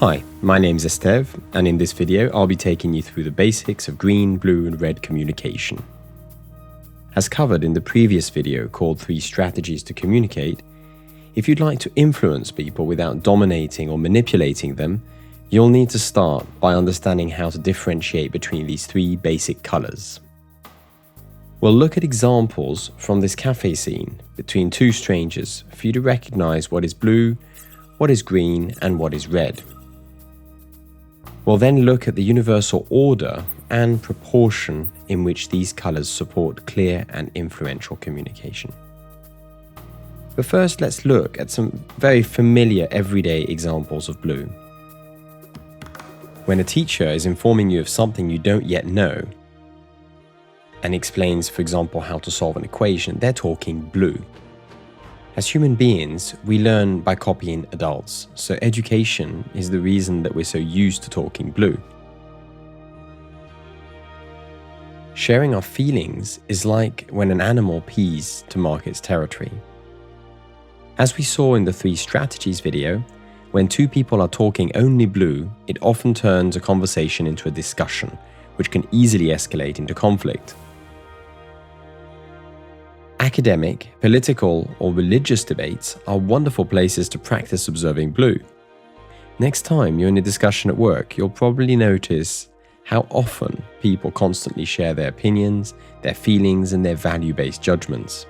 Hi, my name's Estev, and in this video I'll be taking you through the basics of green, blue and red communication. As covered in the previous video called 3 Strategies to Communicate, if you'd like to influence people without dominating or manipulating them, you'll need to start by understanding how to differentiate between these 3 basic colors. We'll look at examples from this cafe scene between 2 strangers for you to recognize what is blue, what is green and what is red. We'll then look at the universal order and proportion in which these colors support clear and influential communication. But first, let's look at some very familiar everyday examples of blue. When a teacher is informing you of something you don't yet know and explains, for example, how to solve an equation, they're talking blue. As human beings, we learn by copying adults, so education is the reason that we're so used to talking blue. Sharing our feelings is like when an animal pees to mark its territory. As we saw in the 3 Strategies video, when 2 people are talking only blue, it often turns a conversation into a discussion, which can easily escalate into conflict. Academic, political, or religious debates are wonderful places to practice observing blue. Next time you're in a discussion at work, you'll probably notice how often people constantly share their opinions, their feelings, and their value-based judgments.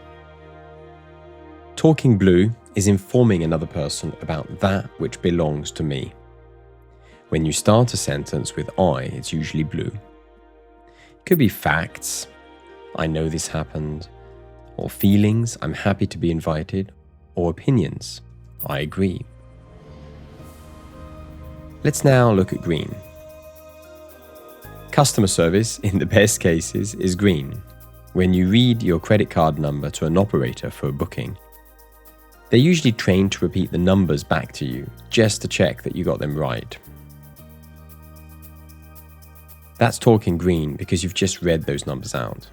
Talking blue is informing another person about that which belongs to me. When you start a sentence with I, it's usually blue. It could be facts, I know this happened, or feelings, I'm happy to be invited, or opinions, I agree. Let's now look at green. Customer service, in the best cases, is green. When you read your credit card number to an operator for a booking, they're usually trained to repeat the numbers back to you, just to check that you got them right. That's talking green because you've just read those numbers out.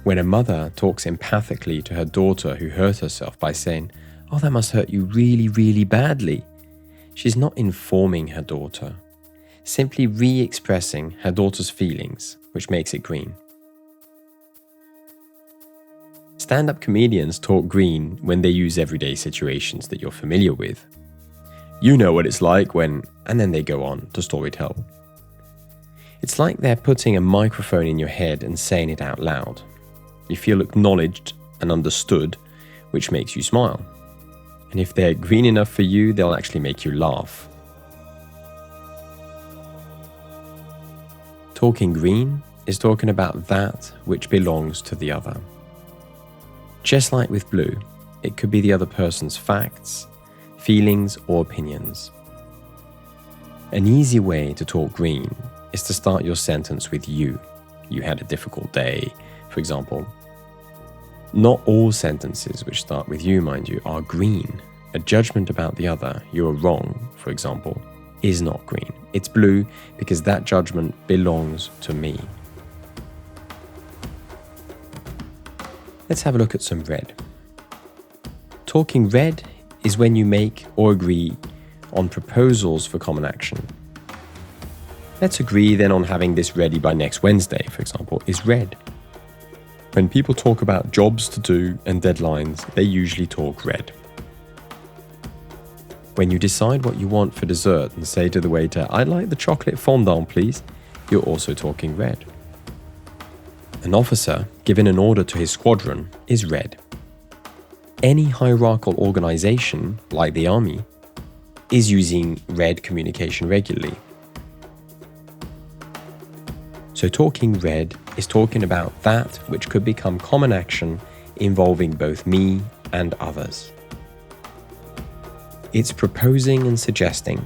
When a mother talks empathically to her daughter who hurt herself by saying, "Oh, that must hurt you really, really badly," she's not informing her daughter, simply re-expressing her daughter's feelings, which makes it green. Stand-up comedians talk green when they use everyday situations that you're familiar with. You know what it's like when, and then they go on to storytell. It's like they're putting a microphone in your head and saying it out loud. You feel acknowledged and understood, which makes you smile. And if they're green enough for you, they'll actually make you laugh. Talking green is talking about that which belongs to the other. Just like with blue, it could be the other person's facts, feelings, or opinions. An easy way to talk green is to start your sentence with you. You had a difficult day, for example. Not all sentences which start with you, mind you, are green. A judgment about the other, you're wrong, for example, is not green. It's blue because that judgment belongs to me. Let's have a look at some red. Talking red is when you make or agree on proposals for common action. Let's agree then on having this ready by next Wednesday, for example, is red. When people talk about jobs to do and deadlines, they usually talk red. When you decide what you want for dessert and say to the waiter, "I'd like the chocolate fondant, please," you're also talking red. An officer giving an order to his squadron is red. Any hierarchical organization, like the army, is using red communication regularly. So talking red is talking about that which could become common action involving both me and others. It's proposing and suggesting,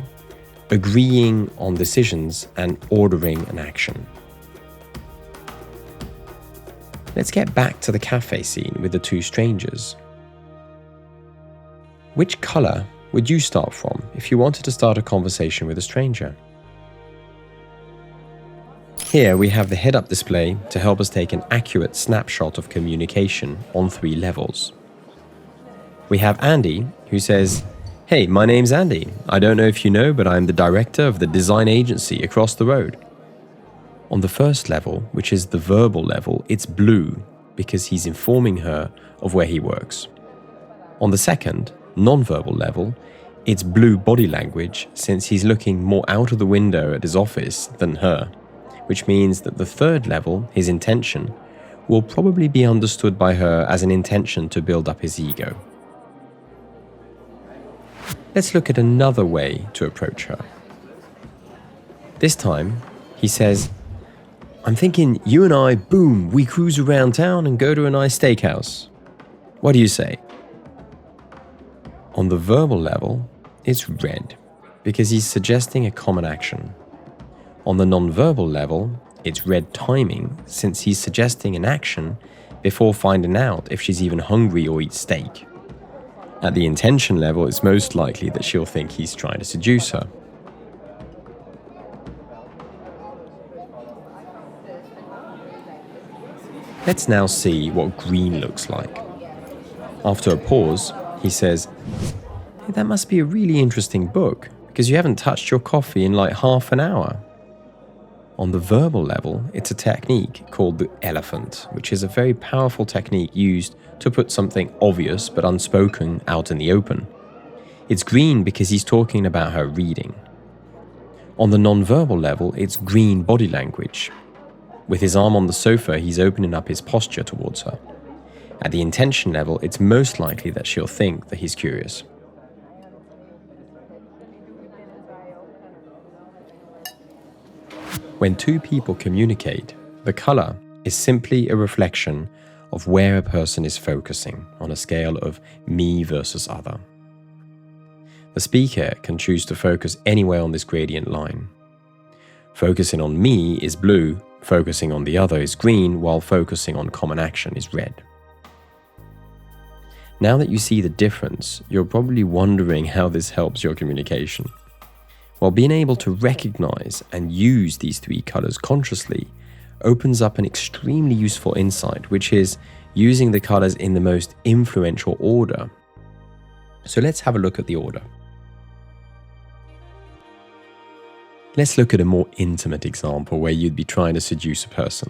agreeing on decisions and ordering an action. Let's get back to the cafe scene with the 2 strangers. Which color would you start from if you wanted to start a conversation with a stranger? Here we have the head-up display to help us take an accurate snapshot of communication on 3 levels. We have Andy, who says, "Hey, my name's Andy. I don't know if you know, but I'm the director of the design agency across the road." On the first level, which is the verbal level, it's blue because he's informing her of where he works. On the second, non-verbal level, it's blue body language since he's looking more out of the window at his office than her, which means that the third level, his intention, will probably be understood by her as an intention to build up his ego. Let's look at another way to approach her. This time, he says, "I'm thinking you and I, boom, we cruise around town and go to a nice steakhouse. What do you say?" On the verbal level, it's red, because he's suggesting a common action. On the non-verbal level, it's red timing, since he's suggesting an action before finding out if she's even hungry or eats steak. At the intention level, it's most likely that she'll think he's trying to seduce her. Let's now see what green looks like. After a pause, he says, "Hey, that must be a really interesting book, because you haven't touched your coffee in like half an hour." On the verbal level, it's a technique called the elephant, which is a very powerful technique used to put something obvious but unspoken out in the open. It's green because he's talking about her reading. On the non-verbal level, it's green body language. With his arm on the sofa, he's opening up his posture towards her. At the intention level, it's most likely that she'll think that he's curious. When two people communicate, the color is simply a reflection of where a person is focusing on a scale of me versus other. The speaker can choose to focus anywhere on this gradient line. Focusing on me is blue, focusing on the other is green, while focusing on common action is red. Now that you see the difference, you're probably wondering how this helps your communication. Well, being able to recognize and use these 3 colors consciously opens up an extremely useful insight, which is using the colors in the most influential order. So let's have a look at the order. Let's look at a more intimate example where you'd be trying to seduce a person.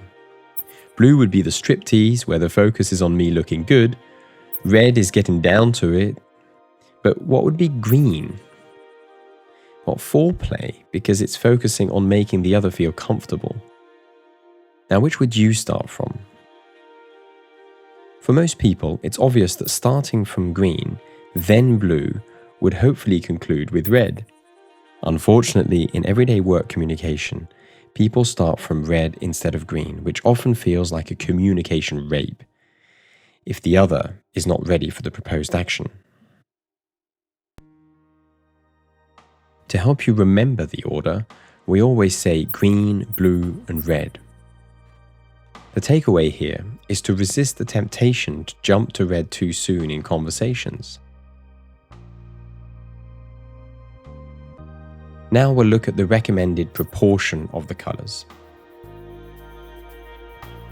Blue would be the striptease, where the focus is on me looking good. Red is getting down to it. But what would be green? Well, foreplay, because it's focusing on making the other feel comfortable. Now, which would you start from? For most people, it's obvious that starting from green, then blue, would hopefully conclude with red. Unfortunately, in everyday work communication, people start from red instead of green, which often feels like a communication rape, if the other is not ready for the proposed action. To help you remember the order, we always say green, blue, and red. The takeaway here is to resist the temptation to jump to red too soon in conversations. Now we'll look at the recommended proportion of the colors.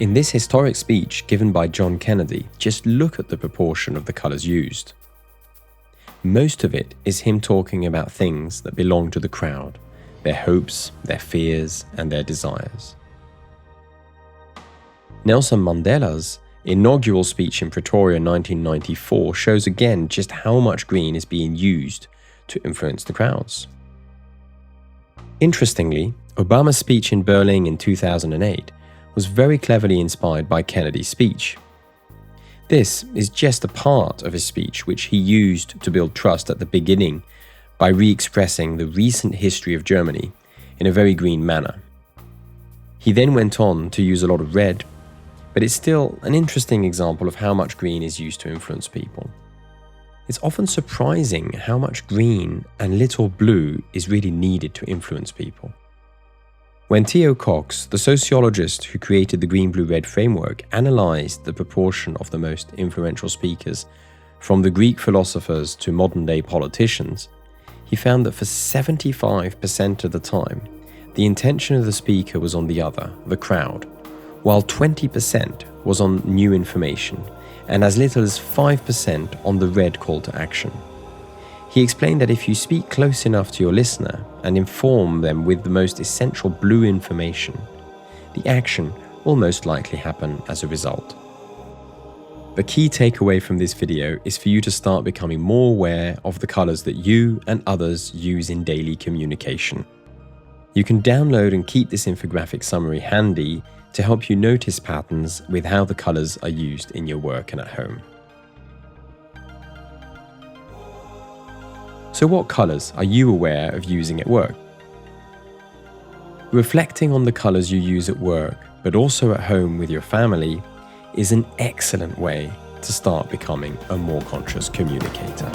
In this historic speech given by John Kennedy, just look at the proportion of the colors used. Most of it is him talking about things that belong to the crowd, their hopes, their fears, and their desires. Nelson Mandela's inaugural speech in Pretoria in 1994 shows again just how much green is being used to influence the crowds. Interestingly, Obama's speech in Berlin in 2008 was very cleverly inspired by Kennedy's speech. This is just a part of his speech which he used to build trust at the beginning by re-expressing the recent history of Germany in a very green manner. He then went on to use a lot of red, but it's still an interesting example of how much green is used to influence people. It's often surprising how much green and little blue is really needed to influence people. When Theo Cox, the sociologist who created the GreenBlueRed framework, analyzed the proportion of the most influential speakers, from the Greek philosophers to modern-day politicians, he found that for 75% of the time, the intention of the speaker was on the other, the crowd, while 20% was on new information and as little as 5% on the red call to action. He explained that if you speak close enough to your listener and inform them with the most essential blue information, the action will most likely happen as a result. The key takeaway from this video is for you to start becoming more aware of the colors that you and others use in daily communication. You can download and keep this infographic summary handy to help you notice patterns with how the colors are used in your work and at home. So what colors are you aware of using at work? Reflecting on the colors you use at work, but also at home with your family, is an excellent way to start becoming a more conscious communicator.